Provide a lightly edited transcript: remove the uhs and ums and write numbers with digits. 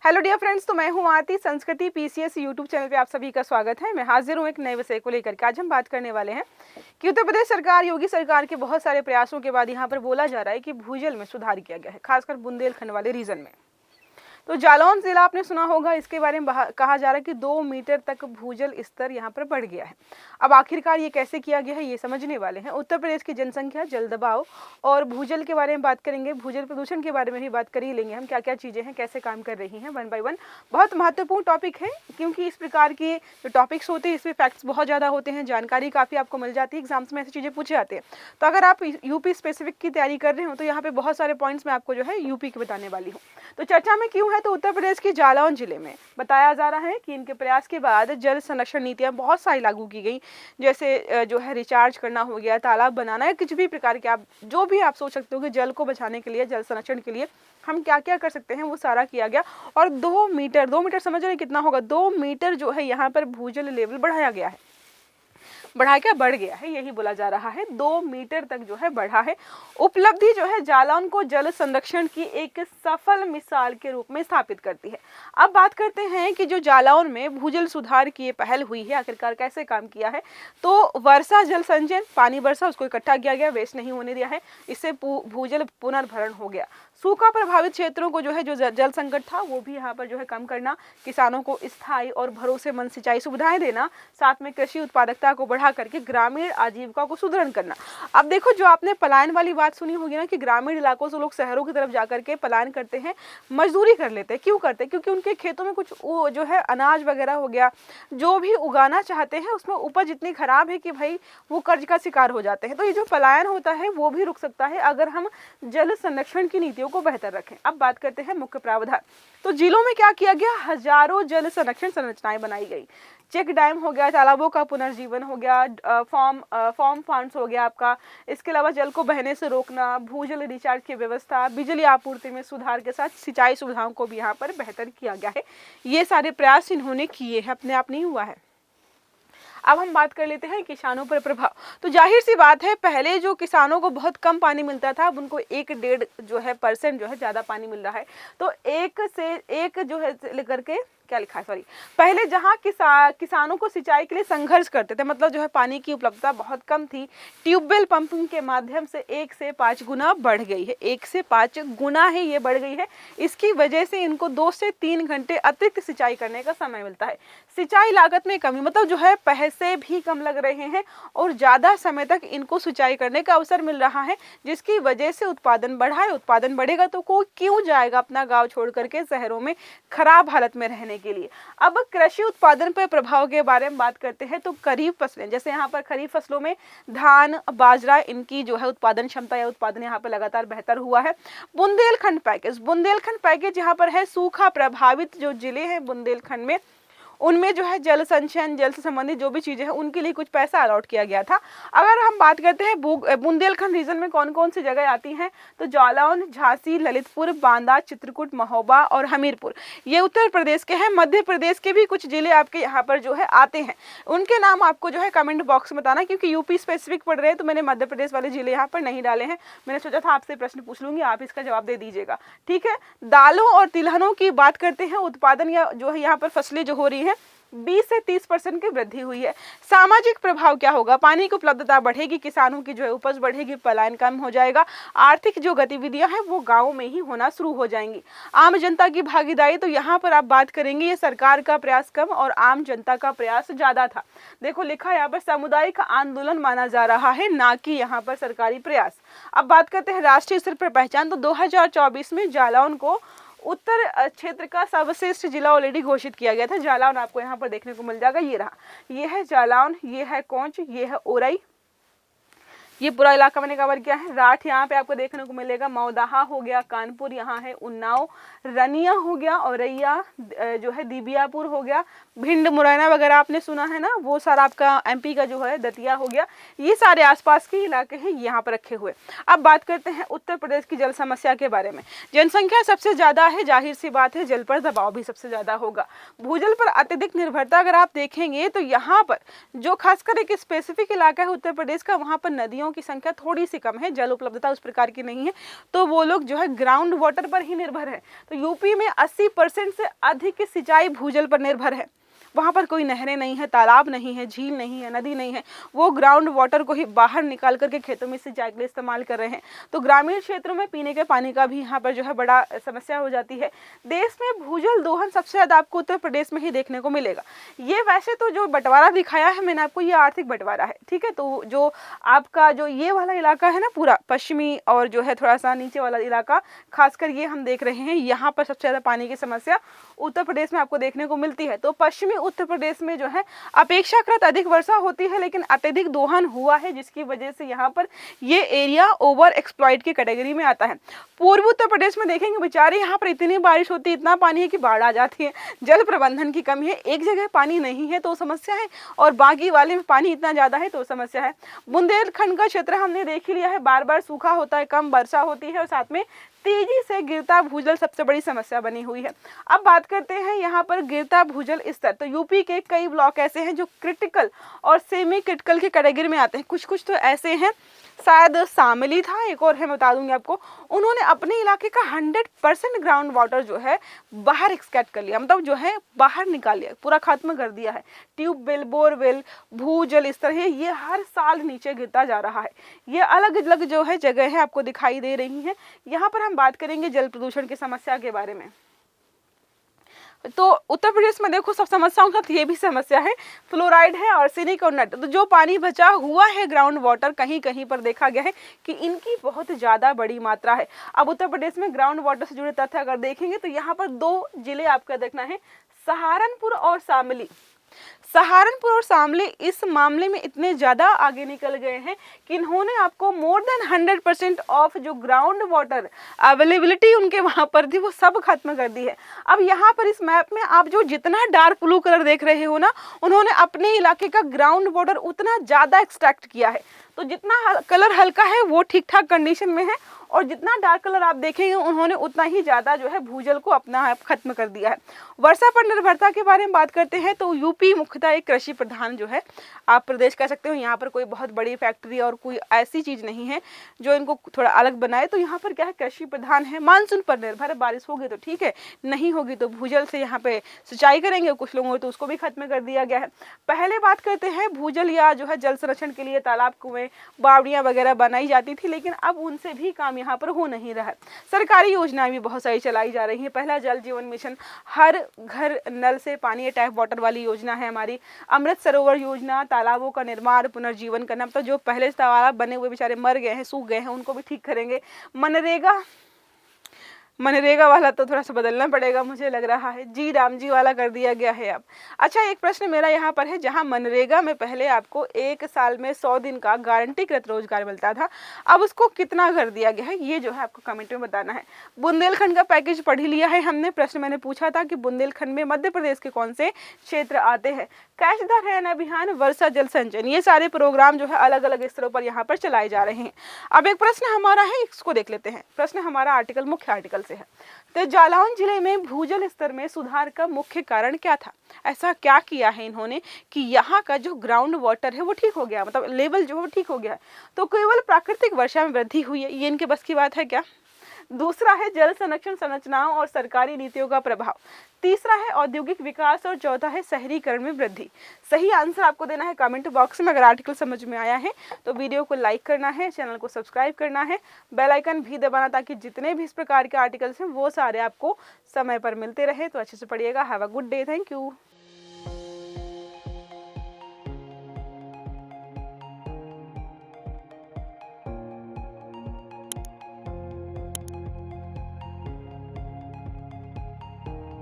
Hello dear friends, तो मैं हूं आरती। संस्कृति पीसीएस यूट्यूब चैनल पे आप सभी का स्वागत है। मैं हाजिर हूं एक नए विषय को लेकर के। आज हम बात करने वाले हैं कि उत्तर प्रदेश सरकार, योगी सरकार के बहुत सारे प्रयासों के बाद यहाँ पर बोला जा रहा है कि भूजल में सुधार किया गया है, खासकर बुंदेलखंड वाले रीजन में। तो जालौन जिला आपने सुना होगा, इसके बारे में कहा जा रहा है कि 2 मीटर तक भूजल स्तर यहाँ पर बढ़ गया है। अब आखिरकार ये कैसे किया गया है, ये समझने वाले हैं। उत्तर प्रदेश की जनसंख्या, जल दबाव और भूजल के बारे में बात करेंगे। भूजल प्रदूषण के बारे में भी बात कर ही लेंगे हम, क्या क्या चीज़ें हैं, कैसे काम कर रही हैं, 1 बाय 1। बहुत महत्वपूर्ण टॉपिक है, क्योंकि इस प्रकार के जो टॉपिक्स होते हैं इसमें फैक्ट्स बहुत ज़्यादा होते हैं, जानकारी काफ़ी आपको मिल जाती है, एग्जाम्स में ऐसी चीज़ें पूछे जाते हैं। तो अगर आप यूपी स्पेसिफिक की तैयारी कर रहे हो तो यहाँ पे बहुत सारे पॉइंट्स मैं आपको जो है यूपी के बताने वाली हूँ। तो चर्चा में क्यों है, तो उत्तर प्रदेश के जालौन जिले में बताया जा रहा है कि इनके प्रयास के बाद जल संरक्षण नीतियां बहुत सारी लागू की गई, जैसे जो है रिचार्ज करना हो गया, तालाब बनाना, या किसी भी प्रकार के आप जो भी आप सोच सकते हो कि जल को बचाने के लिए, जल संरक्षण के लिए हम क्या क्या कर सकते हैं, वो सारा किया गया। और 2 मीटर समझ रहे कितना होगा, 2 मीटर जो है यहाँ पर भूजल लेवल बढ़ाया गया है। बढ़ा क्या, बढ़ गया है, यही बोला जा रहा है। 2 मीटर तक जो है बढ़ा है। उपलब्धि जो है जालौन को जल संरक्षण की एक सफल मिसाल के रूप में स्थापित करती है। अब बात करते हैं कि जो जालौन में भूजल सुधार की ये पहल हुई है, आखिरकार कैसे काम किया है। तो वर्षा जल संचयन, पानी बरसा, उसको इकट्ठा किया गया, वेस्ट नहीं होने दिया है, इससे भूजल पुनर्भरण हो गया। सूखा प्रभावित क्षेत्रों को जो है, जो जल संकट था, वो भी यहाँ पर जो है कम करना, किसानों को स्थायी और भरोसेमंद सिंचाई सुविधाएं देना, साथ में कृषि उत्पादकता को बढ़ा करके ग्रामीण आजीविका को सुदृढ़ करना। अब देखो, जो आपने पलायन वाली बात सुनी होगी ना, कि ग्रामीण इलाकों से लोग शहरों की तरफ जाकर के पलायन करते हैं, मजदूरी कर लेते हैं। क्यों करते हैं? क्योंकि उनके खेतों में कुछ जो है अनाज वगैरह हो गया, जो भी उगाना चाहते हैं उसमें उपज इतनी खराब है कि भाई वो कर्ज का शिकार हो जाते हैं। तो ये जो पलायन होता है वो भी रुक सकता है अगर हम जल संरक्षण की नीतियों को बेहतर रखें। अब बात करते हैं मुख्य प्रावधान। तो जिलों में क्या किया गया, हजारों जल संरक्षण संरचनाएं बनाई गई। चेक डैम हो गया, तालाबों का पुनर्जीवन हो गया, फॉर्म फंड्स हो गया आपका। इसके अलावा जल को बहने से रोकना, भूजल रिचार्ज की व्यवस्था, बिजली आपूर्ति में सुधार के साथ सिंचाई सुविधाओं को भी यहाँ पर बेहतर किया गया है। ये सारे प्रयास इन्होंने किए हैं, अपने आप नहीं हुआ है। अब हम बात कर लेते हैं किसानों पर प्रभाव। तो जाहिर सी बात है, पहले जो किसानों को बहुत कम पानी मिलता था, अब उनको 1-1.5 जो है % जो है ज़्यादा पानी मिल रहा है। तो 1 से 1 जो है लेकर के क्या लिखा है, सॉरी, पहले जहाँ किसानों को सिंचाई के लिए संघर्ष करते थे, मतलब जो है पानी की उपलब्धता बहुत कम थी, ट्यूबवेल पंपिंग के माध्यम से 1 से 5 गुना बढ़ गई है। 1 से 5 गुना है ये बढ़ गई है। इसकी वजह से इनको 2 से 3 घंटे अतिरिक्त सिंचाई करने का समय मिलता है। सिंचाई लागत में कमी, मतलब जो है पैसे भी कम लग रहे हैं और ज़्यादा समय तक इनको सिंचाई करने का अवसर मिल रहा है, जिसकी वजह से उत्पादन बढ़ा है। उत्पादन बढ़ेगा तो कोई क्यों जाएगा अपना गाँव छोड़ करके शहरों में खराब हालत में रहने के लिए। अब कृषि उत्पादन पर प्रभाव के बारे में बात करते हैं। तो खरीफ फसलें, जैसे यहाँ पर खरीफ फसलों में धान, बाजरा, इनकी जो है उत्पादन क्षमता या उत्पादन यहाँ पर लगातार बेहतर हुआ है। बुंदेलखंड पैकेज यहाँ पर है। सूखा प्रभावित जो जिले हैं बुंदेलखंड में, उनमें जो है जल संचयन, जल से संबंधित जो भी चीज़ें हैं उनके लिए कुछ पैसा अलॉट किया गया था। अगर हम बात करते हैं बुंदेलखंड रीजन में कौन कौन सी जगह आती हैं, तो जालौन, झांसी, ललितपुर, बांदा, चित्रकूट, महोबा और हमीरपुर, ये उत्तर प्रदेश के हैं। मध्य प्रदेश के भी कुछ जिले आपके यहाँ पर जो है आते हैं, उनके नाम आपको जो है कमेंट बॉक्स में बताना, क्योंकि यूपी स्पेसिफिक पढ़ रहे हैं तो मैंने मध्य प्रदेश वाले जिले यहाँ पर नहीं डाले हैं। मैंने सोचा था आपसे प्रश्न पूछ लूँगी, आप इसका जवाब दे दीजिएगा, ठीक है। दालों और तिलहनों की बात करते हैं। उत्पादन या जो है यहाँ पर फसलें जो हो रही हैं, 20 से 30% की वृद्धि हुई है। सामाजिक प्रभाव क्या होगा, पानी की उपलब्धता बढ़ेगी, किसानों की जो है उपज बढ़ेगी, पलायन कम हो जाएगा, आर्थिक जो गतिविधियां हैं वो गाँव में ही होना शुरू हो जाएंगी। आम जनता की भागीदारी, तो यहाँ पर आप बात करेंगे, ये सरकार का प्रयास कम और आम जनता का प्रयास ज्यादा था। देखो लिखा है यहाँ पर, सामुदायिक आंदोलन माना जा रहा है, ना कि यहाँ पर सरकारी प्रयास। अब बात करते हैं राष्ट्रीय स्तर पर पहचान। तो 2024 में जालौन को उत्तर क्षेत्र का सर्वश्रेष्ठ जिला ऑलरेडी घोषित किया गया था। जालौन आपको यहाँ पर देखने को मिल जाएगा, ये रहा, ये है जालौन, ये है कोंच, ये है ओरई, ये पूरा इलाका मैंने कवर किया है। राठ यहाँ पे आपको देखने को मिलेगा, मौदाहा हो गया, कानपुर यहाँ है, उन्नाव, रनिया हो गया, औरैया जो है दीबियापुर हो गया, भिंड, मुरैना वगैरह आपने सुना है ना, वो सारा आपका एमपी का जो है दतिया हो गया। ये सारे आसपास के इलाके हैं यहाँ पर रखे हुए। अब बात करते हैं उत्तर प्रदेश की जल समस्या के बारे में। जनसंख्या सबसे ज़्यादा है, जाहिर सी बात है जल पर दबाव भी सबसे ज़्यादा होगा। भूजल पर अत्यधिक निर्भरता अगर आप देखेंगे तो यहाँ पर जो खासकर एक स्पेसिफिक इलाका है उत्तर प्रदेश का, वहाँ पर नदियों नदियों की संख्या थोड़ी सी कम है, जल उपलब्धता उस प्रकार की नहीं है, तो वो लोग जो है ग्राउंड वाटर पर ही निर्भर है। तो यूपी में 80% से अधिक की सिंचाई भूजल पर निर्भर है। वहाँ पर कोई नहरें नहीं है, तालाब नहीं है, झील नहीं है, नदी नहीं है, वो ग्राउंड वाटर को ही बाहर निकाल करके खेतों में सिंचाई के लिए इस्तेमाल कर रहे हैं। तो ग्रामीण क्षेत्रों में पीने के पानी का भी यहाँ पर जो है बड़ा समस्या हो जाती है। देश में भूजल दोहन सबसे ज़्यादा आपको उत्तर प्रदेश में ही देखने को मिलेगा। ये वैसे तो जो बंटवारा दिखाया है मैंने आपको, ये आर्थिक बंटवारा है, ठीक है। तो जो आपका जो ये वाला इलाका है ना, पूरा पश्चिमी और जो है थोड़ा सा नीचे वाला इलाका, खासकर ये हम देख रहे हैं, यहाँ पर सबसे ज़्यादा पानी की समस्या उत्तर प्रदेश में आपको देखने को मिलती है। तो पश्चिमी उत्तर प्रदेश में जो है अपेक्षाकृत अधिक वर्षा होती है, लेकिन अत्यधिक दोहन हुआ है, जिसकी वजह से यहाँ पर ये एरिया ओवर एक्सप्लॉइट की कैटेगरी में आता है। पूर्वी उत्तर प्रदेश में देखेंगे बेचारे, यहाँ पर इतनी बारिश होती है, इतना पानी है कि बाढ़ आ जाती है। जल प्रबंधन की कमी है, एक जगह पानी नहीं है तो समस्या है, और बाकी वाले में पानी इतना ज़्यादा है तो समस्या है। बुंदेलखंड का क्षेत्र हमने देख ही लिया है, बार बार सूखा होता है, कम वर्षा होती है, और साथ में तेजी से गिरता भूजल सबसे बड़ी समस्या बनी हुई है। अब बात करते हैं यहाँ पर गिरता भूजल स्तर। तो यूपी के कई ब्लॉक ऐसे हैं जो क्रिटिकल और सेमी क्रिटिकल की कैटेगरी में आते हैं। कुछ तो ऐसे हैं, शायद शामिली था, एक और है मैं बता दूंगी आपको, उन्होंने अपने इलाके का 100% ग्राउंड वाटर जो है बाहर एक्सकैट कर लिया, मतलब जो है बाहर निकाल लिया, पूरा खत्म कर दिया है। ट्यूबवेल, बोरवेल, भूजल स्तर है, ये हर साल नीचे गिरता जा रहा है। ये अलग अलग जो है जगह है आपको दिखाई दे रही हैं। यहाँ पर हम बात करेंगे जल प्रदूषण की समस्या के बारे में। तो उत्तर प्रदेश में देखो सब समस्याओं के साथ ये भी समस्या है, फ्लोराइड है, आर्सेनिक और नट। तो जो पानी बचा हुआ है ग्राउंड वाटर, कहीं कहीं पर देखा गया है कि इनकी बहुत ज़्यादा बड़ी मात्रा है। अब उत्तर प्रदेश में ग्राउंड वाटर से जुड़े तथ्य अगर देखेंगे तो यहाँ पर 2 जिले आपका देखना है, सहारनपुर और शामली। सहारनपुर और शामली इस मामले में इतने ज़्यादा आगे निकल गए हैं कि इन्होंने आपको मोर देन 100% ऑफ जो ग्राउंड वाटर अवेलेबिलिटी उनके वहाँ पर थी वो सब खत्म कर दी है। अब यहाँ पर इस मैप में आप जो जितना डार्क ब्लू कलर देख रहे हो ना, उन्होंने अपने इलाके का ग्राउंड वाटर उतना ज़्यादा एक्सट्रैक्ट किया है। तो जितना कलर हल्का है वो ठीक ठाक कंडीशन में है, और जितना डार्क कलर आप देखेंगे उन्होंने उतना ही ज़्यादा जो है भूजल को अपना खत्म कर दिया है। वर्षा पर निर्भरता के बारे में बात करते हैं तो यूपी मुख्यतः एक कृषि प्रधान जो है आप प्रदेश कह सकते हो। यहाँ पर कोई बहुत बड़ी फैक्ट्री और कोई ऐसी चीज़ नहीं है जो इनको थोड़ा अलग बनाए। तो यहाँ पर क्या है, कृषि प्रधान है, मानसून पर निर्भर है, बारिश होगी तो ठीक है, नहीं होगी तो भूजल से यहाँ पे सिंचाई करेंगे। कुछ लोगों तो उसको भी खत्म कर दिया गया है। पहले बात करते हैं भूजल या जो है जल संरक्षण के लिए तालाब, कुएं, बावड़ियाँ वगैरह बनाई जाती थी, लेकिन अब उनसे भी काम यहाँ पर हो नहीं रहा है। सरकारी योजनाएं भी बहुत सारी चलाई जा रही हैं। पहला जल जीवन मिशन, हर घर नल से पानी, टैप वाटर वाली योजना है हमारी। अमृत सरोवर योजना, तालाबों का निर्माण, पुनर्जीवन करना, तो जो पहले तालाब बने हुए बेचारे मर गए हैं, सूख गए हैं, उनको भी ठीक करेंगे। मनरेगा वाला तो थोड़ा सा बदलना पड़ेगा मुझे लग रहा है, जी राम जी वाला कर दिया गया है अब। अच्छा, एक प्रश्न मेरा यहाँ पर है, जहाँ मनरेगा में पहले आपको 1 साल में 100 दिन का गारंटीकृत रोजगार मिलता था, अब उसको कितना कर दिया गया है, ये जो है आपको कमेंट में बताना है। बुंदेलखंड का पैकेज पढ़ लिया है हमने। प्रश्न मैंने पूछा था कि बुंदेलखंड में मध्य प्रदेश के कौन से क्षेत्र आते हैं। कैच द रेन अभियान, वर्षा जल संचयन, ये सारे प्रोग्राम जो है अलग अलग स्तरों पर यहाँ पर चलाए जा रहे हैं। अब एक प्रश्न हमारा है, इसको देख लेते हैं। प्रश्न हमारा आर्टिकल, मुख्य आर्टिकल से है। तो जालौन जिले में भूजल स्तर में सुधार का मुख्य कारण क्या था? ऐसा क्या किया है इन्होंने कि यहाँ का जो ग्राउंड वाटर है वो ठीक हो गया, मतलब लेवल जो है वो ठीक हो गया है। तो केवल प्राकृतिक वर्षा में वृद्धि हुई है, ये इनके बस की बात है क्या? दूसरा है जल संरक्षण संरचनाओं और सरकारी नीतियों का प्रभाव। तीसरा है औद्योगिक विकास, और चौथा है शहरीकरण में वृद्धि। सही आंसर आपको देना है कमेंट बॉक्स में। अगर आर्टिकल समझ में आया है तो वीडियो को लाइक करना है, चैनल को सब्सक्राइब करना है, बेल आइकन भी दबाना, ताकि जितने भी इस प्रकार के आर्टिकल्स हैं वो सारे आपको समय पर मिलते रहे। तो अच्छे से पढ़िएगा। Have a good day, thank you.